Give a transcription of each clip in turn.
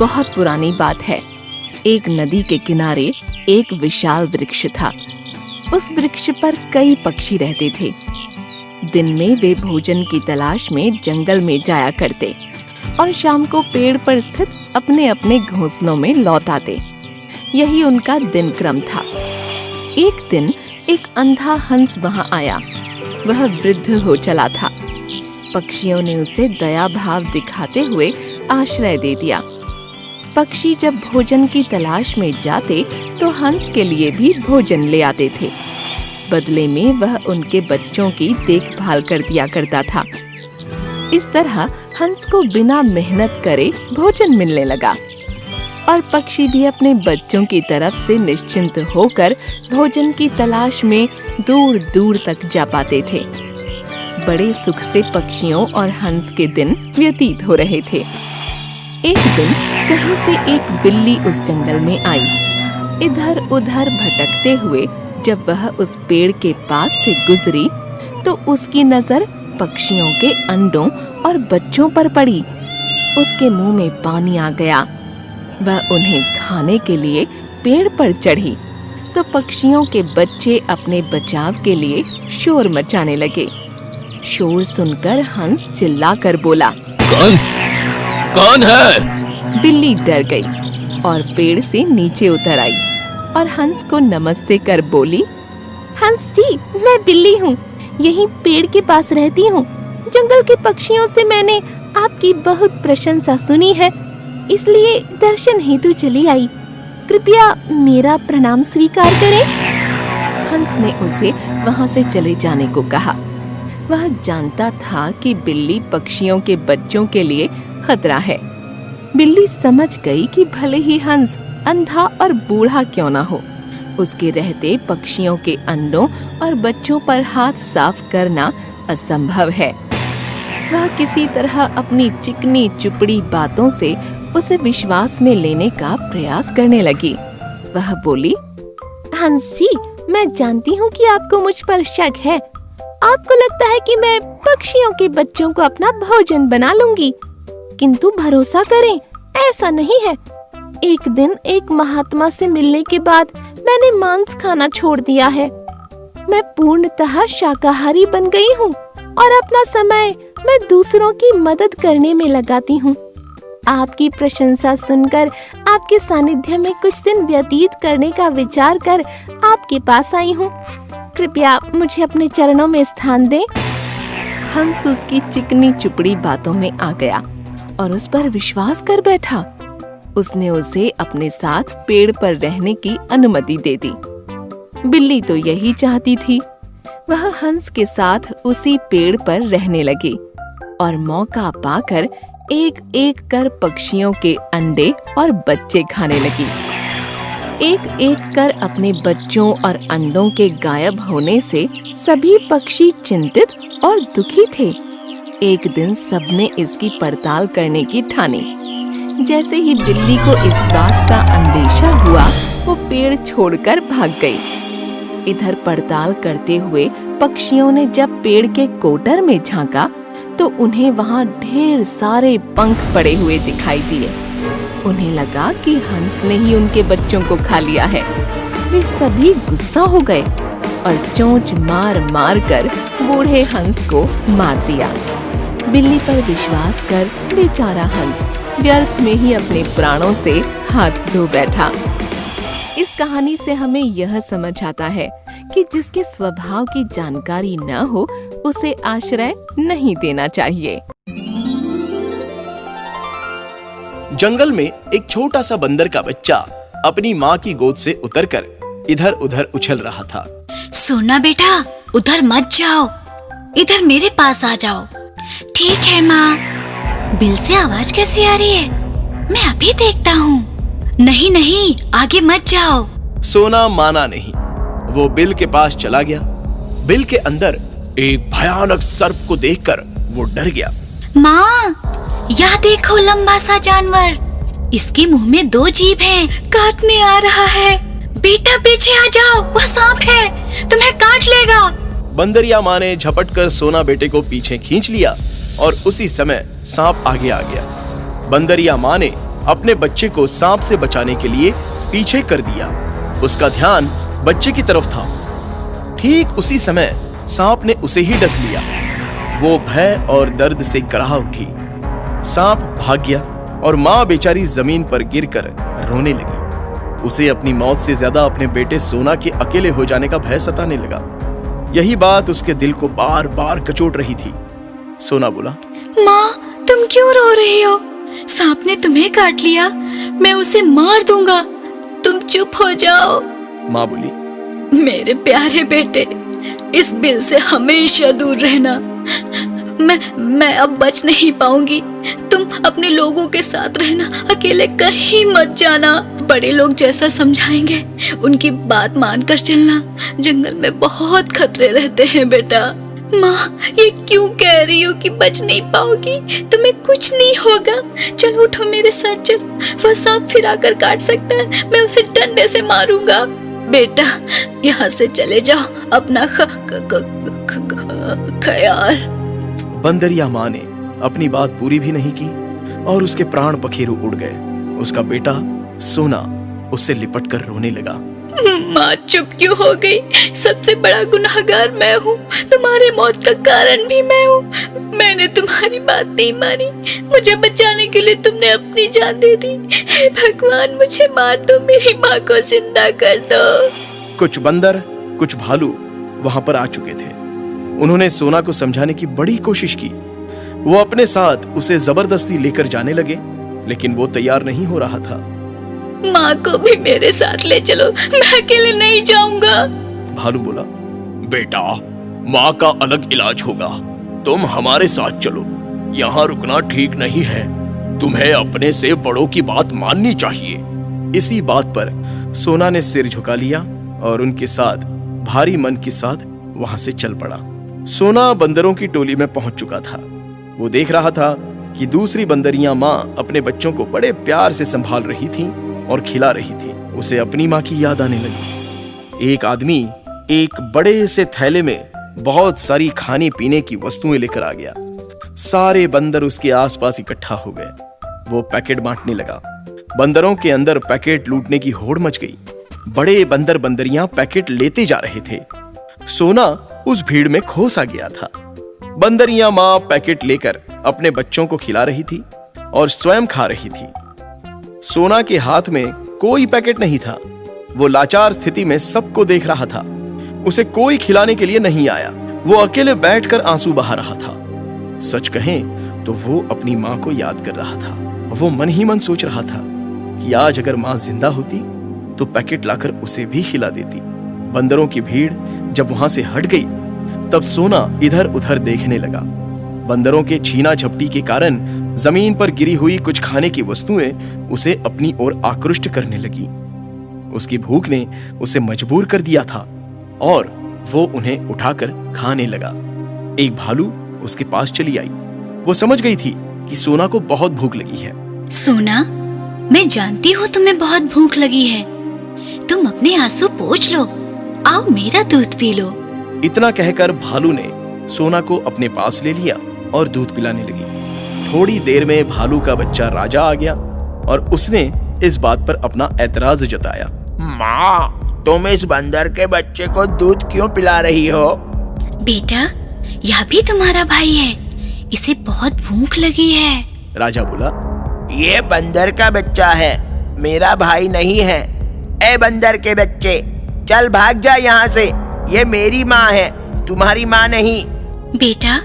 बहुत पुरानी बात है। एक नदी के किनारे एक विशाल वृक्ष था। उस वृक्ष पर कई पक्षी रहते थे। दिन में वे भोजन की तलाश में जंगल में जाया करते और शाम को पेड़ पर स्थित अपने अपने घोंसलों में लौट आते। यही उनका दिन क्रम था। एक दिन एक अंधा हंस वहां आया। वह वृद्ध हो चला था। पक्षियों ने उसे दया भाव दिखाते हुए आश्रय दे दिया। पक्षी जब भोजन की तलाश में जाते तो हंस के लिए भी भोजन ले आते थे। बदले में वह उनके बच्चों की देखभाल कर दिया करता था। इस तरह हंस को बिना मेहनत करे भोजन मिलने लगा और पक्षी भी अपने बच्चों की तरफ से निश्चिंत होकर भोजन की तलाश में दूर दूर तक जा पाते थे। बड़े सुख से पक्षियों और हंस के दिन व्यतीत हो रहे थे। एक दिन कहीं से एक बिल्ली उस जंगल में आई। इधर उधर भटकते हुए जब वह उस पेड़ के पास से गुजरी तो उसकी नजर पक्षियों के अंडों और बच्चों पर पड़ी। उसके मुंह में पानी आ गया। वह उन्हें खाने के लिए पेड़ पर चढ़ी तो पक्षियों के बच्चे अपने बचाव के लिए शोर मचाने लगे। शोर सुनकर हंस चिल्लाकर बोला, कौन है? बिल्ली डर गई और पेड़ से नीचे उतर आई और हंस को नमस्ते कर बोली, हंस जी, मैं बिल्ली हूँ। यहीं पेड़ के पास रहती हूँ। जंगल के पक्षियों से मैंने आपकी बहुत प्रशंसा सुनी है, इसलिए दर्शन हेतु चली आई। कृपया मेरा प्रणाम स्वीकार करें। हंस ने उसे वहाँ से चले जाने को कहा। वह जानता था कि बिल्ली पक्षियों के बच्चों के लिए खतरा है। बिल्ली समझ गई कि भले ही हंस अंधा और बूढ़ा क्यों ना हो, उसके रहते पक्षियों के अंडों और बच्चों पर हाथ साफ करना असंभव है। वह किसी तरह अपनी चिकनी चुपड़ी बातों से उसे विश्वास में लेने का प्रयास करने लगी। वह बोली, हंस जी, मैं जानती हूँ कि आपको मुझ पर शक है। आपको लगता है कि मैं पक्षियों के बच्चों को अपना भोजन बना लूंगी, किंतु भरोसा करें, ऐसा नहीं है। एक दिन एक महात्मा से मिलने के बाद मैंने मांस खाना छोड़ दिया है। मैं पूर्णतः शाकाहारी बन गई हूँ और अपना समय मैं दूसरों की मदद करने में लगाती हूँ। आपकी प्रशंसा सुनकर आपके सानिध्य में कुछ दिन व्यतीत करने का विचार कर आपके पास आई हूँ। कृपया मुझे अपने चरणों में स्थान दें। हंस उसकी चिकनी चुपड़ी बातों में आ गया और उस पर विश्वास कर बैठा। उसने उसे अपने साथ पेड़ पर रहने की अनुमति दे दी। बिल्ली तो यही चाहती थी। वह हंस के साथ उसी पेड़ पर रहने लगी और मौका पाकर एक एक कर पक्षियों के अंडे और बच्चे खाने लगी। एक एक कर अपने बच्चों और अंडों के गायब होने से सभी पक्षी चिंतित और दुखी थे। एक दिन सबने इसकी पड़ताल करने की ठानी। जैसे ही बिल्ली को इस बात का अंदेशा हुआ, वो पेड़ छोड़कर भाग गई। इधर पड़ताल करते हुए पक्षियों ने जब पेड़ के कोटर में झांका तो उन्हें वहाँ ढेर सारे पंख पड़े हुए दिखाई दिए। उन्हें लगा कि हंस ने ही उनके बच्चों को खा लिया है। वे सभी गुस्सा हो गए और चोंच मार मार कर बूढ़े हंस को मार दिया। बिल्ली पर विश्वास कर बेचारा हंस व्यर्थ में ही अपने प्राणों से हाथ धो बैठा। इस कहानी से हमें यह समझ आता है कि जिसके स्वभाव की जानकारी न हो उसे आश्रय नहीं देना चाहिए। जंगल में एक छोटा सा बंदर का बच्चा अपनी माँ की गोद से उतरकर इधर उधर उछल रहा था। सोना बेटा, उधर मत जाओ, इधर मेरे पास आ जाओ। ठीक है माँ। बिल से आवाज कैसी आ रही है? मैं अभी देखता हूँ। नहीं नहीं, आगे मत जाओ। सोना माना नहीं। वो बिल के पास चला गया। बिल के अंदर एक भयानक सर्प को देखकर वो डर गया। माँ, यह देखो लंबा सा जानवर। इसके मुंह में 2 जीभ हैं, काटने आ रहा है। बेटा पीछे आ जाओ, वह सांप है, तुम्हें काट लेगा। बंदरिया माँ ने झपट कर सोना बेटे को पीछे खींच लिया और उसी समय सांप आगे आ गया। बंदरिया माँ ने अपने बच्चे को सांप से बचाने के लिए पीछे कर दिया। उसका ध्यान बच्चे की तरफ था। ठीक उसी समय सांप ने उसे ही डस लिया। वो भय और दर्द से कराह उठी। सांप भाग गया और माँ बेचारी जमीन पर गिरकर रोने लगी। उसे अपनी मौत से ज्यादा अपने बेटे सोना के अकेले हो जाने का भय सताने लगा। यही बात उसके दिल को बार बार कचोट रही थी। सोना बोला, माँ, तुम क्यों रो रही हो? सांप ने तुम्हें काट लिया, मैं उसे मार दूंगा, तुम चुप हो जाओ। माँ बोली, मेरे प्यारे बेटे, इस बिल से हमेशा दूर रहना। मैं अब बच नहीं पाऊंगी। तुम अपने लोगों के साथ रहना, अकेले कहीं मत जाना। बड़े लोग जैसा समझाएंगे उनकी बात मानकर चलना। जंगल में बहुत खतरे रहते हैं बेटा। माँ, ये क्यों कह रही हो कि बच नहीं पाओगी? तुम्हें कुछ नहीं होगा। चलो उठो, मेरे साथ चलो। वह सांप फिर आकर काट सकता है, मैं उसे डंडे से मारूंगा। बेटा, यहाँ से चले जाओ, अपना ख्याल। बंदरिया माँ ने अपनी बात पूरी भी नहीं की और उसके प्राण पखेरु उड़ गए। उसका बेटा सोना उससे लिपट कर रोने लगा। माँ, चुप क्यों हो गई? सबसे बड़ा गुनहगार मैं हूँ, तुम्हारे मौत का कारण भी मैं हूँ। मैंने तुम्हारी बात नहीं मानी, मुझे बचाने के लिए तुमने अपनी जान दे दी। हे भगवान, मुझे मार दो, मेरी माँ को जिंदा कर दो। कुछ बंदर, कुछ भालू वहां पर आ चुके थे। उन्होंने सोना को समझाने की बड़ी कोशिश की। वो अपने साथ उसे जबरदस्ती लेकर जाने लगे, लेकिन वो तैयार नहीं हो रहा था। माँ को भी मेरे साथ ले चलो, मैं अकेले नहीं जाऊंगा। भालू बोला, बेटा, माँ का अलग इलाज होगा, तुम हमारे साथ चलो। यहाँ रुकना ठीक नहीं है, तुम्हें अपने से बड़ों की बात माननी चाहिए। इसी बात पर सोना ने सिर झुका लिया और उनके साथ भारी मन के साथ वहां से चल पड़ा। सोना बंदरों की टोली में पहुंच चुका था। वो देख रहा था कि दूसरी बंदरियां माँ अपने बच्चों को बड़े प्यार से संभाल रही थीं और खिला रही थी। उसे अपनी माँ की याद आने लगी। एक आदमी एक बड़े से थैले में बहुत सारी खाने पीने की वस्तुएं लेकर आ गया। सारे बंदर उसके आसपास इकट्ठा हो गए। वो पैकेट बांटने लगा। बंदरों के अंदर पैकेट लूटने की होड़ मच गई। बड़े बंदर बंदरियां पैकेट लेते जा रहे थे। सोना उस भीड़ में खो सा गया था। बंदरियां माँ पैकेट लेकर अपने बच्चों को खिला रही थी और स्वयं खा रही थी। सोना के हाथ में कोई पैकेट नहीं था। वो लाचार स्थिति में सबको देख रहा था। उसे कोई खिलाने के लिए नहीं आया। वो अकेले बैठकर आंसू बहा रहा था। सच कहें तो वो अपनी माँ को याद कर रहा था। वो मन ही मन सोच रहा था कि आज अगर माँ जिंदा होती तो पैकेट लाकर उसे भी खिला देती। बंदरों की भीड़ जब वहां से हट गई तब सोना इधर उधर देखने लगा। बंदरों के छीना झपटी के कारण जमीन पर गिरी हुई कुछ खाने की वस्तुएं उसे अपनी ओर आकृष्ट करने लगी। उसकी भूख ने उसे मजबूर कर दिया था और वो उन्हें उठाकर खाने लगा। एक भालू उसके पास चली आई। वो समझ गई थी कि सोना को बहुत भूख लगी है। सोना, मैं जानती हूँ तुम्हें बहुत भूख लगी है। तुम अपने आंसू पोंछ लो, आओ मेरा दूध पी लो। इतना कहकर भालू ने सोना को अपने पास ले लिया और दूध पिलाने लगी। थोड़ी देर में भालू का बच्चा राजा आ गया और उसने इस बात पर अपना ऐतराज जताया। माँ, तुम इस बंदर के बच्चे को दूध क्यों पिला रही हो? बेटा, यह भी तुम्हारा भाई है, इसे बहुत भूख लगी है। राजा बोला, ये बंदर का बच्चा है, मेरा भाई नहीं है। ए बंदर के बच्चे, चल भाग जा यहाँ से। ये मेरी माँ है, तुम्हारी माँ नहीं। बेटा,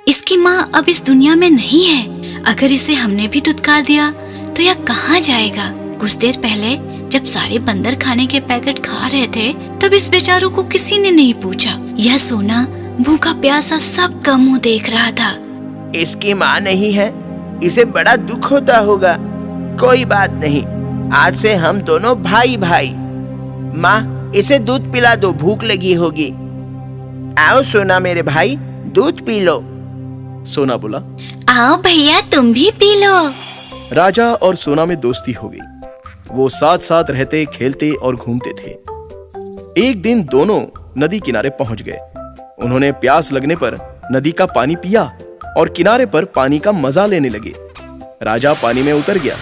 इसकी माँ अब इस दुनिया में नहीं है। अगर इसे हमने भी दुत्कार दिया तो यह कहाँ जाएगा? कुछ देर पहले जब सारे बंदर खाने के पैकेट खा रहे थे तब इस बेचारों को किसी ने नहीं पूछा। यह सोना भूखा प्यासा सबका मुंह देख रहा था। इसकी माँ नहीं है, इसे बड़ा दुख होता होगा। कोई बात नहीं, आज से हम दोनों भाई भाई। माँ, इसे दूध पिला दो, भूख लगी होगी। आओ सोना मेरे भाई, दूध पी लो। सोना बोला, आओ भैया, तुम भी पी लो। राजा और सोना में दोस्ती हो गई। वो साथ साथ रहते, खेलते और घूमते थे। एक दिन दोनों नदी किनारे पहुंच गए। उन्होंने प्यास लगने पर नदी का पानी पिया और किनारे पर पानी का मजा लेने लगे। राजा पानी में उतर गया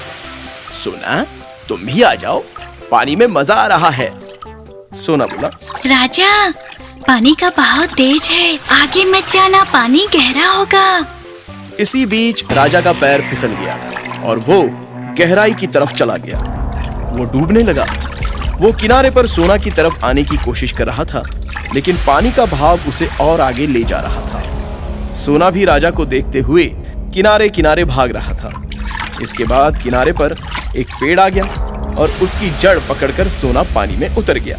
सोना, तुम भी आ जाओ, पानी में मजा आ रहा है। सोना बोला, राजा, पानी का बहाव तेज है, आगे मत जाना, पानी गहरा होगा। इसी बीच राजा का पैर फिसल गया और वो गहराई की तरफ चला गया। वो डूबने लगा। वो किनारे पर सोना की तरफ आने की कोशिश कर रहा था, लेकिन पानी का बहाव उसे और आगे ले जा रहा था। सोना भी राजा को देखते हुए किनारे किनारे भाग रहा था। इसके बाद किनारे पर एक पेड़ आ गया और उसकी जड़ पकड़कर सोना पानी में उतर गया।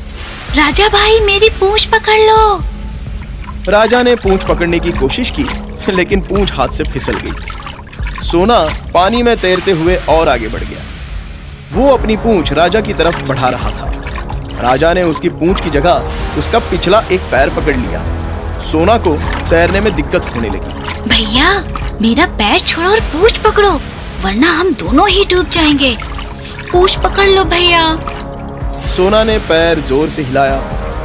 राजा भाई, मेरी पूंछ पकड़ लो। राजा ने पूंछ पकड़ने की कोशिश की, लेकिन पूंछ हाथ से फिसल गई। सोना पानी में तैरते हुए और आगे बढ़ गया। वो अपनी पूंछ राजा की तरफ बढ़ा रहा था। राजा ने उसकी पूंछ की जगह उसका पिछला एक पैर पकड़ लिया। सोना को तैरने में दिक्कत होने लगी। भैया, मेरा पैर छोड़ो और पूंछ पकड़ो, वरना हम दोनों ही डूब जाएंगे। पूंछ पकड़ लो भैया। सोना ने पैर जोर से हिलाया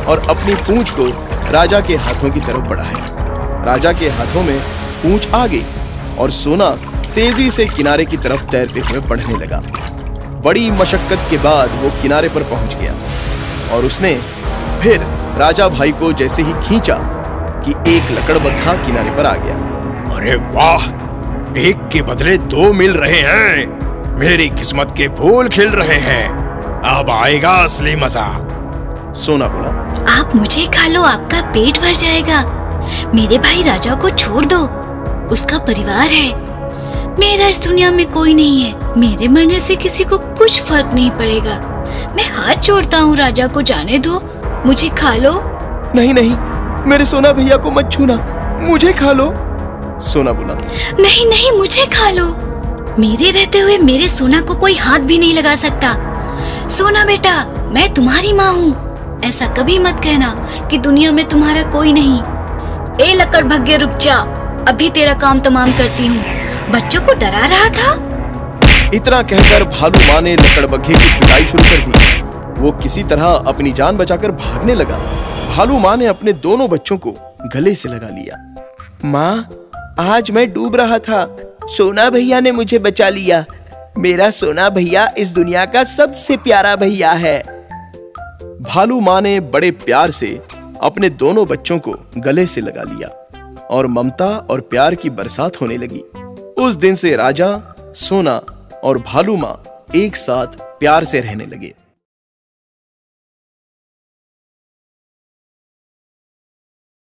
और अपनी पूंछ को राजा के हाथों की तरफ बढ़ाया। राजा के हाथों में पूंछ आ गई और सोना तेजी से किनारे की तरफ तैरते हुए बढ़ने लगा। बड़ी मशक्कत के बाद वो किनारे पर पहुंच गया और उसने फिर राजा भाई को जैसे ही खींचा कि एक लकड़बग्घा किनारे पर आ गया। अरे वाह, एक के बदले दो मिल रहे हैं। मेरी किस्मत के फूल खिल रहे हैं। अब आएगा असली मजा। सोना बोला, आप मुझे खा लो, आपका पेट भर जाएगा। मेरे भाई राजा को छोड़ दो, उसका परिवार है। मेरा इस दुनिया में कोई नहीं है। मेरे मरने से किसी को कुछ फर्क नहीं पड़ेगा। मैं हाथ जोड़ता हूँ, राजा को जाने दो, मुझे खा लो। नहीं नहीं, मेरे सोना भैया को मत छूना, मुझे खा लो। सोना बोला, नहीं नहीं, मुझे खा लो। मेरे रहते हुए मेरे सोना को कोई हाथ भी नहीं लगा सकता। सोना बेटा, मैं तुम्हारी माँ हूँ। ऐसा कभी मत कहना कि दुनिया में तुम्हारा कोई नहीं। ए लकड़बग्घे, रुक जा, अभी तेरा काम तमाम करती हूँ। बच्चों को डरा रहा था। इतना कहकर भालू माँ ने लकड़बग्घे की पिटाई शुरू कर दी। वो किसी तरह अपनी जान बचाकर भागने लगा। भालू माँ ने अपने दोनों बच्चों को गले से लगा लिया। माँ, आज मैं डूब रहा था, सोना भैया ने मुझे बचा लिया। मेरा सोना भैया इस दुनिया का सबसे प्यारा भैया है। भालू माँ ने बड़े प्यार से अपने दोनों बच्चों को गले से लगा लिया और ममता और प्यार की बरसात होने लगी। उस दिन से राजा, सोना और भालू माँ एक साथ प्यार से रहने लगे।